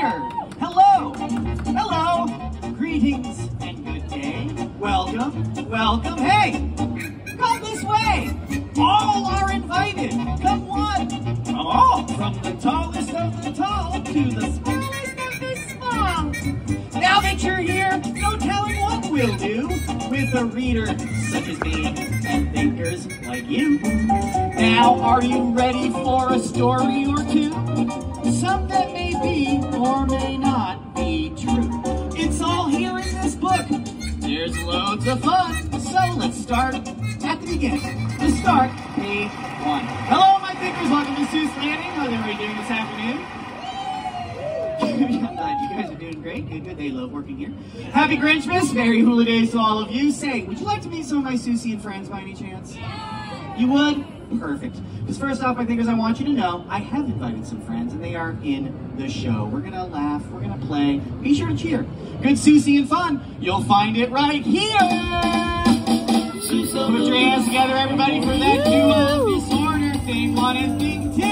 reader. Hello. Hello. Greetings and good day. Welcome. Welcome. Hey, come this way. All are invited. Come one. Come all. From the tallest of the tall to the smallest of the small. Now that you're here, no telling what we'll do with a reader such as me and thinkers like you. Now, are you ready for a story or two? Some that may be or may not be true. It's all here in this book. There's loads of fun. So let's start at the beginning. Let's start page 1. Hello, my thinkers. Welcome to Suess Landing. How's everybody doing this afternoon? I'm glad you guys are doing great. Good. They love working here. Happy Grinchmas. Merry Hula Days to all of you. Say, would you like to meet some of my Suessian friends by any chance? You would? Perfect. Because first off, my thinkers, I want you to know I have invited some friends and they are in the show. We're going to laugh. We're going to play. Be sure to cheer. Good Suessian fun. You'll find it right here. So put your hands together, everybody, for that duo of disorder. Thing 1 and thing 2.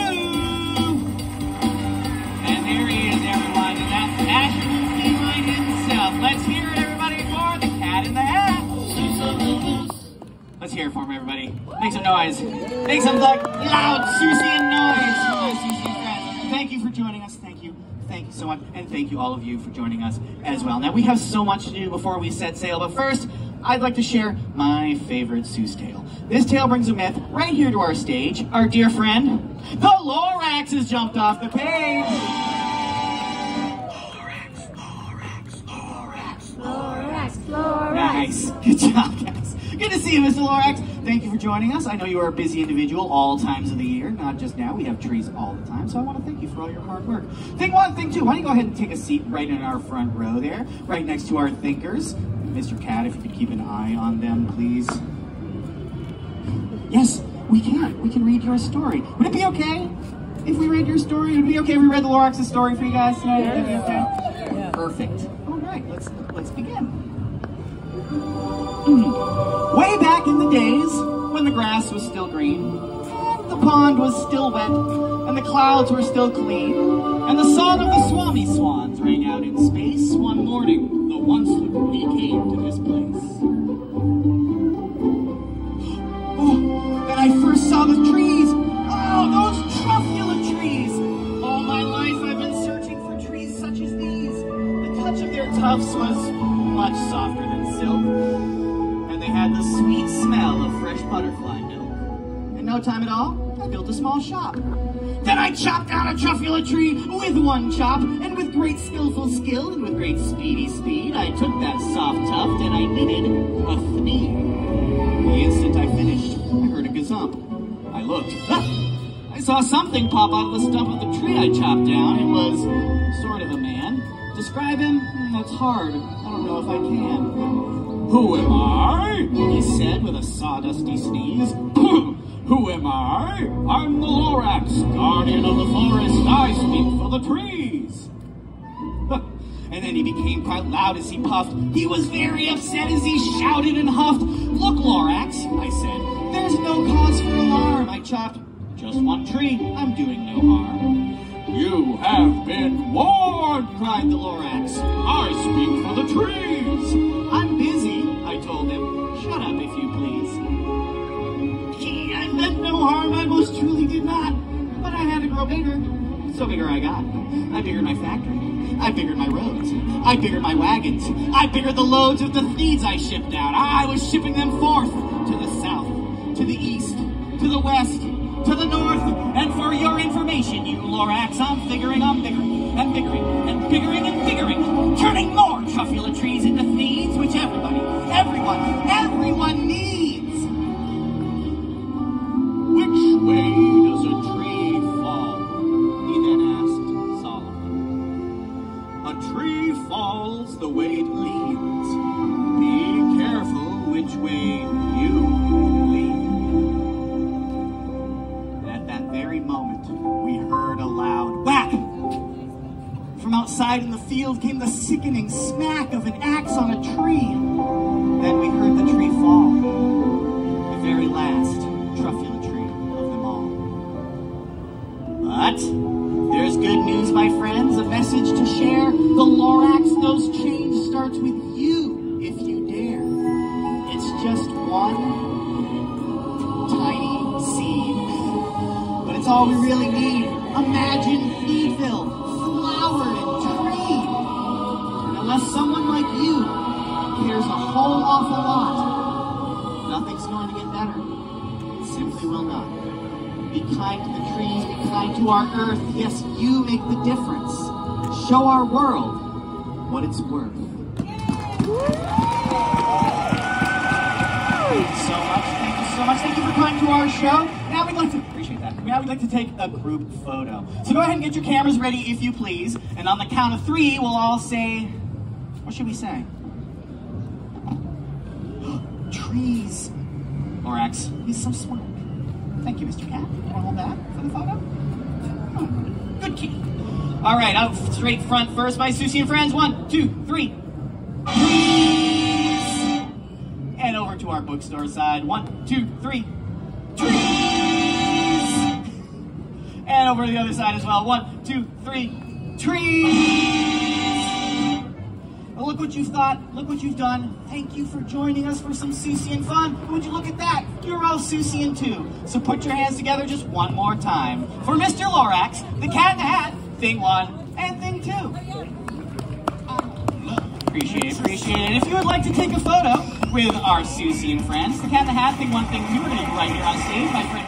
And there he is, everyone. And that's National Feline himself. Let's hear it, everybody, for the Cat in the Hat. Let's hear it for him, everybody. Make some noise. Make some loud Suessian noise. Suessian friends. Thank you for joining us. Thank you. Thank you so much. And thank you, all of you, for joining us as well. Now, we have so much to do before we set sail. But first, I'd like to share my favorite Suess tale. This tale brings a myth right here to our stage. Our dear friend, the Lorax, has jumped off the page. Lorax. Nice. Good job, guys. Good to see you, Mr. Lorax. Thank you for joining us. I know you are a busy individual all times of the year, not just now. We have trees all the time, so I want to thank you for all your hard work. Thing 1, thing 2, why don't you go ahead and take a seat right in our front row there, right next to our thinkers. Mr. Cat, if you could keep an eye on them, please. Yes, we can. We can read your story. Would it be okay if we read your story? Would it be okay if we read the Lorax's story for you guys tonight? Would that be okay? Yeah. Perfect. All right, let's begin. Way back in the days when the grass was still green, and the pond was still wet, and the clouds were still clean, and the song of the Swami swans rang out in space, one morning the once we came to this place. Oh, then I first saw the trees. Oh, those truffula trees. All my life I've been searching for trees such as these. The touch of their tufts was much softer than silk. They had the sweet smell of fresh butterfly milk. In no time at all, I built a small shop. Then I chopped down a truffula tree with one chop, and with great skillful skill and with great speedy speed, I took that soft tuft and I knitted a thnee. The instant I finished, I heard a gazump. I looked. I saw something pop out of the stump of the tree I chopped down. It was sort of a man. Describe him? That's hard. I don't know if I can. Who am I? He said with a sawdusty sneeze. Who am I? I'm the Lorax, guardian of the forest. I speak for the trees. And then he became quite loud as he puffed. He was very upset as he shouted and huffed. Look, Lorax, I said, there's no cause for alarm. I chopped just one tree. I'm doing no harm. You have been warned, cried the Lorax. I speak for the trees. I'm busy, I told him. Shut up, if you please. Gee, I meant no harm, I most truly did not. But I had to grow bigger. So bigger I got. I biggered my factory. I biggered my roads. I biggered my wagons. I biggered the loads of the feeds I shipped out. I was shipping them forth to the south, to the east, to the west, to the north, and for your information, you Lorax, I'm biggering, and biggering, and biggering, and biggering, turning more truffula trees into thneeds, which everyone needs. Which way does a tree fall? He then asked solemnly. A tree falls the way it leans. Be careful which way you lean. At that very moment, we heard a loud whack. From outside in the field came the sickening smack of an axe on a tree. Then we heard the tree fall. The very last truffula tree of them all. But there's good news, my friends, a message to share. starts with you if you dare. It's just one tiny seed. But it's all we really need. Imagine Feedville, flowered and treed. And unless someone like you cares a whole awful lot, nothing's going to get better. It simply will not. Be kind to the trees, be kind to our earth. Yes, you make the difference. Show our world what it's worth. Thank you so much. Thank you so much. Thank you for coming to our show. Now we'd like to appreciate that. Now we'd like to take a group photo. So go ahead and get your cameras ready if you please. And on the count of 3, we'll all say, what should we say? Trees. Lorax, he's so smart. Thank you, Mr. Cat. Want to hold that for the photo? Good kid. All right, out straight front first, my Susie and friends. 1, 2, 3. Trees. And over to our bookstore side. 1, 2, 3. Trees. And over to the other side as well. 1, 2, 3. Trees. Well, look what you've thought. Look what you've done. Thank you for joining us for some Susian fun. Would you look at that? You're all Susian too. So put your hands together just one more time. For Mr. Lorax, the Cat in the Hat, Thing 1 and Thing 2. Appreciate it, appreciate it. If you would like to take a photo with our Susian friends, the Cat in the Hat, Thing 1, Thing 2, we're going to be right here on stage. My friend